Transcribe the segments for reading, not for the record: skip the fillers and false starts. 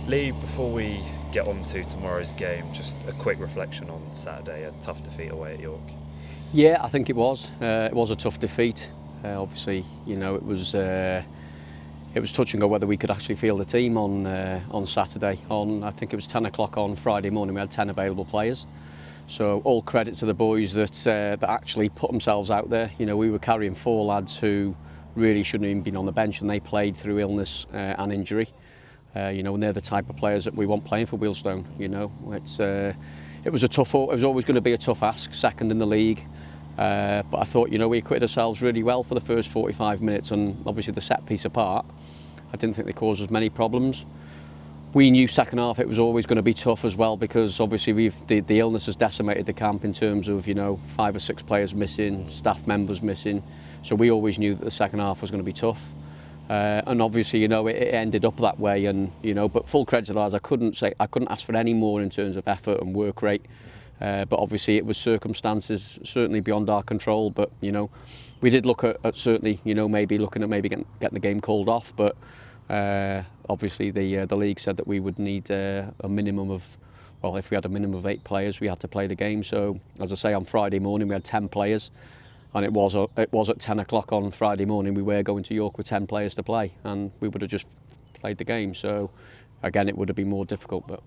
Lee, before we get on to tomorrow's game, just a quick reflection on Saturday, a tough defeat away at York. Yeah, I think it was. It was a tough defeat. Obviously, it was touch and go whether we could actually field the team on Saturday. I think it was 10 o'clock on Friday morning. We had 10 available players. So all credit to the boys that actually put themselves out there. We were carrying 4 lads who really shouldn't have even been on the bench, and they played through illness and injury. And they're the type of players that we want playing for Wealdstone. It was always going to be a tough ask, second in the league. But I thought, we acquitted ourselves really well for the first 45 minutes, and obviously the set piece apart, I didn't think they caused us many problems. We knew second half it was always going to be tough as well, because obviously the illness has decimated the camp in terms of 5 or 6 players missing, staff members missing. So we always knew that the second half was going to be tough. And obviously, it ended up that way, and but full credit to the lads. I couldn't ask for any more in terms of effort and work rate. But obviously, it was circumstances certainly beyond our control. But we did look at certainly maybe looking at getting the game called off. But obviously, the league said that we would need a minimum of, well, if we had a minimum of 8 players, we had to play the game. So as I say, on Friday morning we had 10 players. And it was at 10 o'clock on Friday morning. We were going to York with 10 players to play, and we would have just played the game. So again, it would have been more difficult. But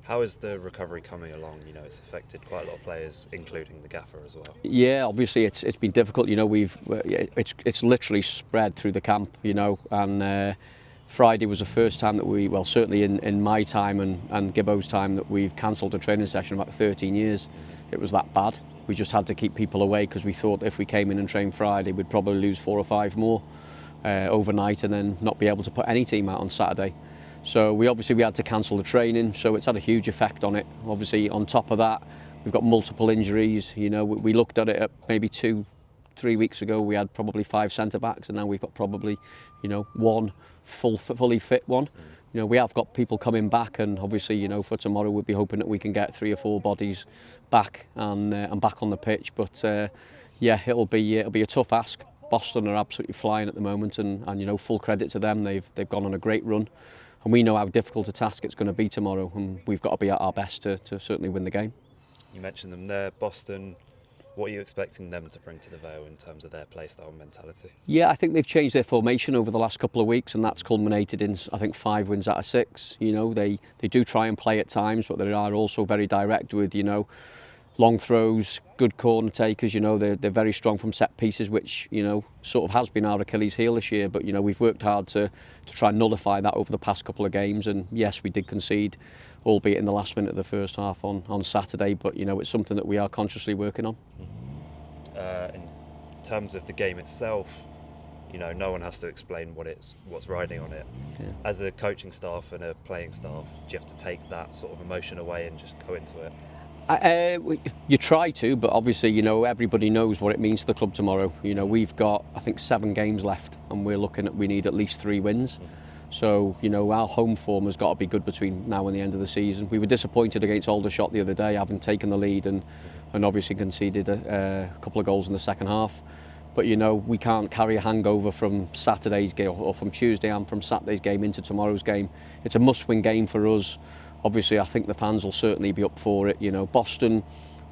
how is the recovery coming along? It's affected quite a lot of players, including the gaffer as well. Yeah, obviously it's been difficult. It's literally spread through the camp. And Friday was the first time that certainly in my time and Gibbo's time, that we've cancelled a training session in about 13 years. It was that bad. We just had to keep people away, because we thought if we came in and trained Friday, we'd probably lose 4 or 5 more overnight, and then not be able to put any team out on Saturday. So we had to cancel the training, so it's had a huge effect on it. Obviously, on top of that, we've got multiple injuries. We looked at it at maybe 2-3 weeks ago. We had probably 5 centre backs, and now we've got probably one fully fit one. We have got people coming back, and obviously, for tomorrow we'll be hoping that we can get 3 or 4 bodies back and back on the pitch. But it'll be a tough ask. Boston are absolutely flying at the moment, and full credit to them. They've gone on a great run, and we know how difficult a task it's going to be tomorrow, and we've got to be at our best to certainly win the game. You mentioned them there, Boston. What are you expecting them to bring to the Vale in terms of their play style and mentality? Yeah, I think they've changed their formation over the last couple of weeks, and that's culminated in, I think, 5 wins out of 6. They do try and play at times, but they are also very direct with, long throws, good corner takers. They're very strong from set pieces, which, sort of has been our Achilles heel this year. But, we've worked hard to try and nullify that over the past couple of games. And yes, we did concede, albeit in the last minute of the first half on Saturday. But, it's something that we are consciously working on. In terms of the game itself, no one has to explain what's riding on it. Yeah. As a coaching staff and a playing staff, do you have to take that sort of emotion away and just go into it? You try to, but obviously, everybody knows what it means to the club tomorrow. We've got, I think, 7 games left, and we're looking at we need at least 3 wins. So, our home form has got to be good between now and the end of the season. We were disappointed against Aldershot the other day, having taken the lead and obviously conceded a couple of goals in the second half. But, we can't carry a hangover from Saturday's game, or from Tuesday and from Saturday's game into tomorrow's game. It's a must-win game for us. Obviously, I think the fans will certainly be up for it. Boston,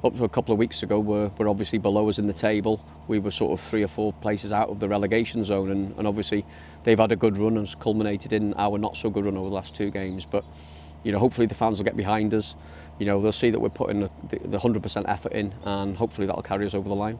up to a couple of weeks ago, were obviously below us in the table. We were sort of 3 or 4 places out of the relegation zone, and obviously they've had a good run and it's culminated in our not so good run over the last 2 games. But hopefully the fans will get behind us. They'll see that we're putting the 100% effort in, and hopefully that'll carry us over the line.